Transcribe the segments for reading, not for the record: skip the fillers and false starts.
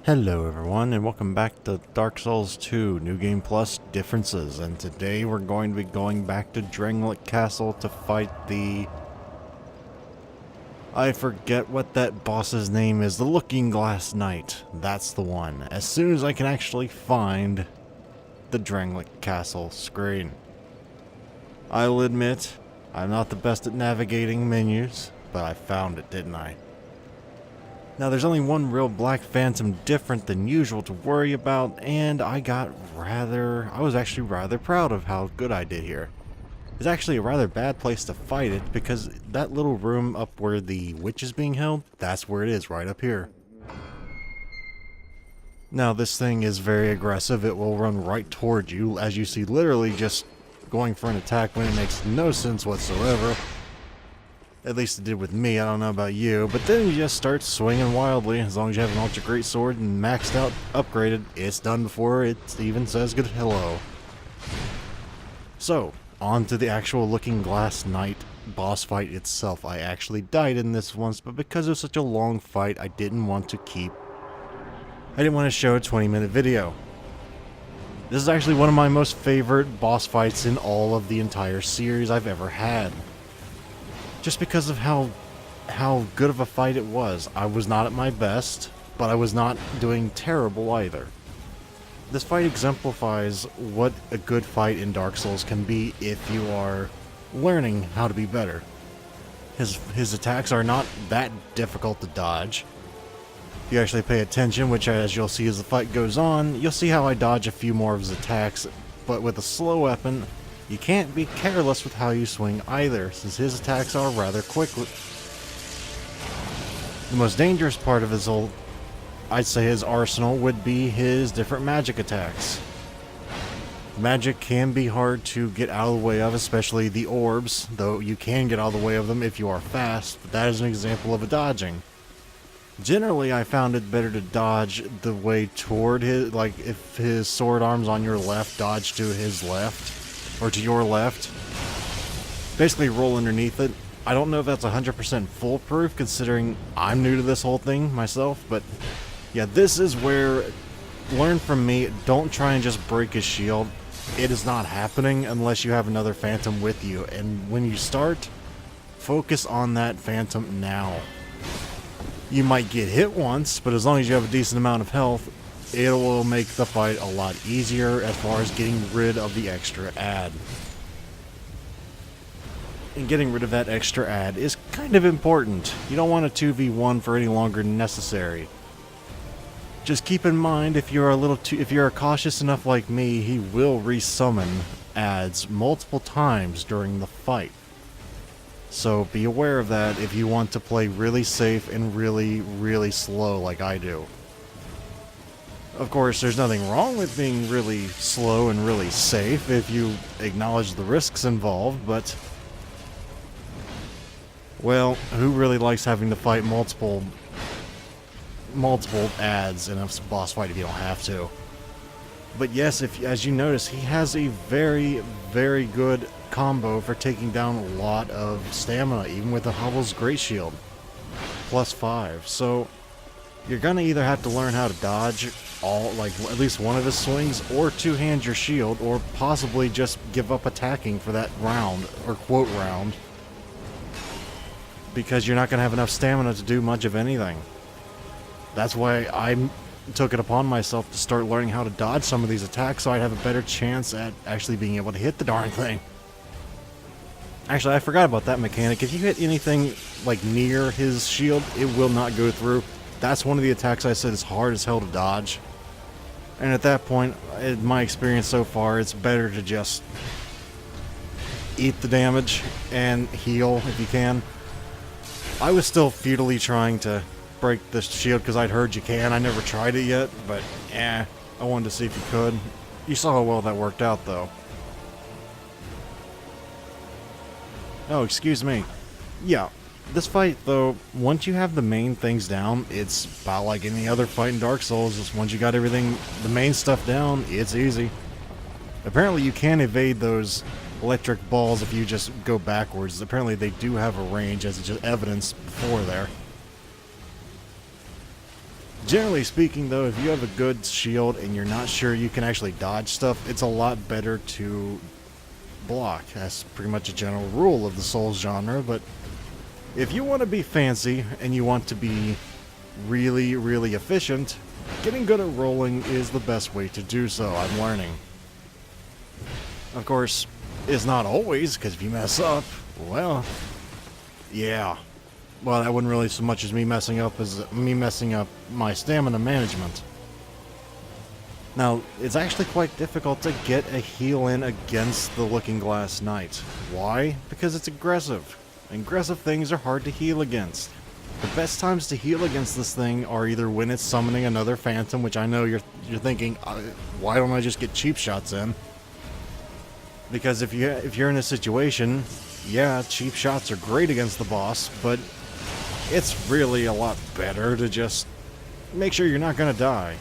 Hello everyone, and welcome back to Dark Souls 2 New Game Plus Differences, and today we're going to be going back to Drangleic Castle to fight the... I forget what that boss's name is, the Looking Glass Knight. That's the one, as soon as I can actually find the Drangleic Castle screen. I'll admit, I'm not the best at navigating menus, but I found it, didn't I? Now there's only one real Black Phantom different than usual to worry about, and I was actually rather proud of how good I did here. It's actually a rather bad place to fight it, because that little room up where the witch is being held, that's where it is, right up here. Now this thing is very aggressive. It will run right toward you, as you see, literally just going for an attack when it makes no sense whatsoever. At least it did with me, I don't know about you, but then you just start swinging wildly. As long as you have an ultra great sword and maxed out, upgraded, it's done before it even says good hello. So, on to the actual Looking Glass Knight boss fight itself. I actually died in this once, but because it was such a long fight, I didn't want to show a 20-minute video. This is actually one of my most favorite boss fights in all of the entire series I've ever had. Just because of how good of a fight it was. I was not at my best, but I was not doing terrible either. This fight exemplifies what a good fight in Dark Souls can be if you are learning how to be better. His attacks are not that difficult to dodge. If you actually pay attention, which as you'll see as the fight goes on, you'll see how I dodge a few more of his attacks, but with a slow weapon, you can't be careless with how you swing either, since his attacks are rather quick. The most dangerous part of I'd say his arsenal would be his different magic attacks. Magic can be hard to get out of the way of, especially the orbs, though you can get out of the way of them if you are fast, but that is an example of a dodging. Generally, I found it better to dodge the way toward his, like if his sword arm's on your left, dodge to his left. Or to your left. Basically roll underneath it. I don't know if that's 100% foolproof, considering I'm new to this whole thing myself, but yeah, this is where, learn from me, don't try and just break his shield. It is not happening unless you have another Phantom with you, and when you start, focus on that Phantom now. You might get hit once, but as long as you have a decent amount of health, it will make the fight a lot easier as far as getting rid of the extra add. And getting rid of that extra add is kind of important. You don't want a 2v1 for any longer than necessary. Just keep in mind, if you're cautious enough like me, he will resummon adds multiple times during the fight. So be aware of that if you want to play really safe and really, really slow like I do. Of course, there's nothing wrong with being really slow and really safe if you acknowledge the risks involved, but... well, who really likes having to fight multiple adds in a boss fight if you don't have to? But yes, as you notice, he has a very, very good combo for taking down a lot of stamina, even with the Hovel's Great Shield. +5, so... you're gonna either have to learn how to dodge at least one of his swings, or two-hand your shield, or possibly just give up attacking for that round, or quote round, because you're not gonna have enough stamina to do much of anything. That's why I took it upon myself to start learning how to dodge some of these attacks so I'd have a better chance at actually being able to hit the darn thing. Actually, I forgot about that mechanic. If you hit anything like near his shield, it will not go through. That's one of the attacks I said is hard as hell to dodge. And at that point, in my experience so far, it's better to just eat the damage and heal if you can. I was still futilely trying to break the shield because I'd heard you can. I never tried it yet, but I wanted to see if you could. You saw how well that worked out, though. Oh, excuse me. Yeah. This fight, though, once you have the main things down, it's about like any other fight in Dark Souls. Just once you got everything, the main stuff down, it's easy. Apparently you can evade those electric balls if you just go backwards. Apparently they do have a range, as just evidenced before there. Generally speaking, though, if you have a good shield and you're not sure you can actually dodge stuff, it's a lot better to block. That's pretty much a general rule of the Souls genre, but if you want to be fancy and you want to be really, really efficient, getting good at rolling is the best way to do so, I'm learning. Of course, it's not always, because if you mess up, well, yeah. Well, that wasn't really so much as me messing up my stamina management. Now, it's actually quite difficult to get a heal in against the Looking Glass Knight. Why? Because it's aggressive. Aggressive things are hard to heal against. The best times to heal against this thing are either when it's summoning another phantom, which I know you're thinking, why don't I just get cheap shots in? Because if you're in a situation, yeah, cheap shots are great against the boss, but it's really a lot better to just make sure you're not going to die.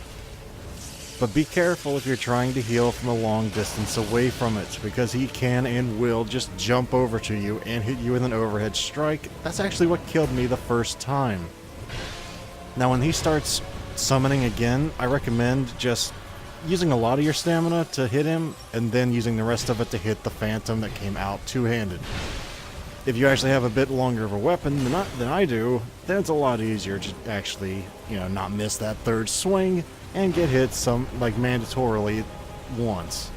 But be careful if you're trying to heal from a long distance away from it, because he can and will just jump over to you and hit you with an overhead strike. That's actually what killed me the first time. Now when he starts summoning again, I recommend just using a lot of your stamina to hit him, and then using the rest of it to hit the phantom that came out two-handed. If you actually have a bit longer of a weapon than I do, then it's a lot easier to actually, not miss that third swing and get hit mandatorily once.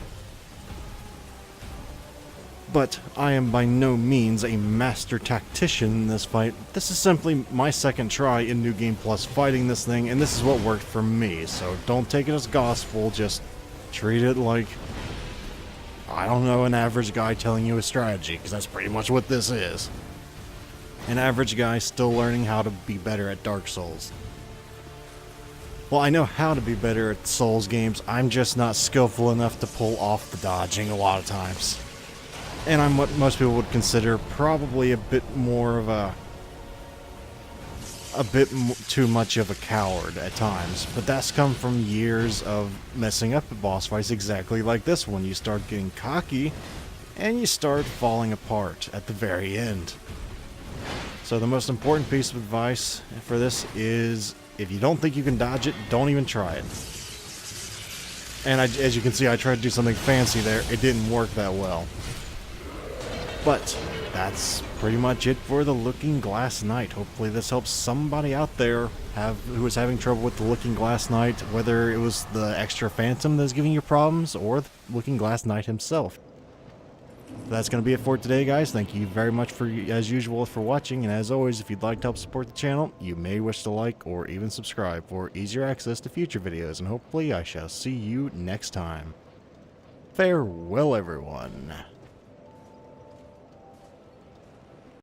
But I am by no means a master tactician in this fight. This is simply my second try in New Game Plus fighting this thing, and this is what worked for me, so don't take it as gospel, just treat it like, I don't know, an average guy telling you a strategy, because that's pretty much what this is. An average guy still learning how to be better at Dark Souls. Well, I know how to be better at Souls games, I'm just not skillful enough to pull off the dodging a lot of times. And I'm what most people would consider probably a bit too much of a coward at times, but that's come from years of messing up at boss fights exactly like this one. You start getting cocky, and you start falling apart at the very end. So the most important piece of advice for this is, if you don't think you can dodge it, don't even try it. And as you can see, I tried to do something fancy there. It didn't work that well. But that's pretty much it for the Looking Glass Knight. Hopefully this helps somebody out there who was having trouble with the Looking Glass Knight, whether it was the extra phantom that's giving you problems or the Looking Glass Knight himself. That's going to be it for today, guys. Thank you very much, as usual, for watching, and as always, if you'd like to help support the channel, you may wish to like or even subscribe for easier access to future videos, and hopefully I shall see you next time. Farewell, everyone.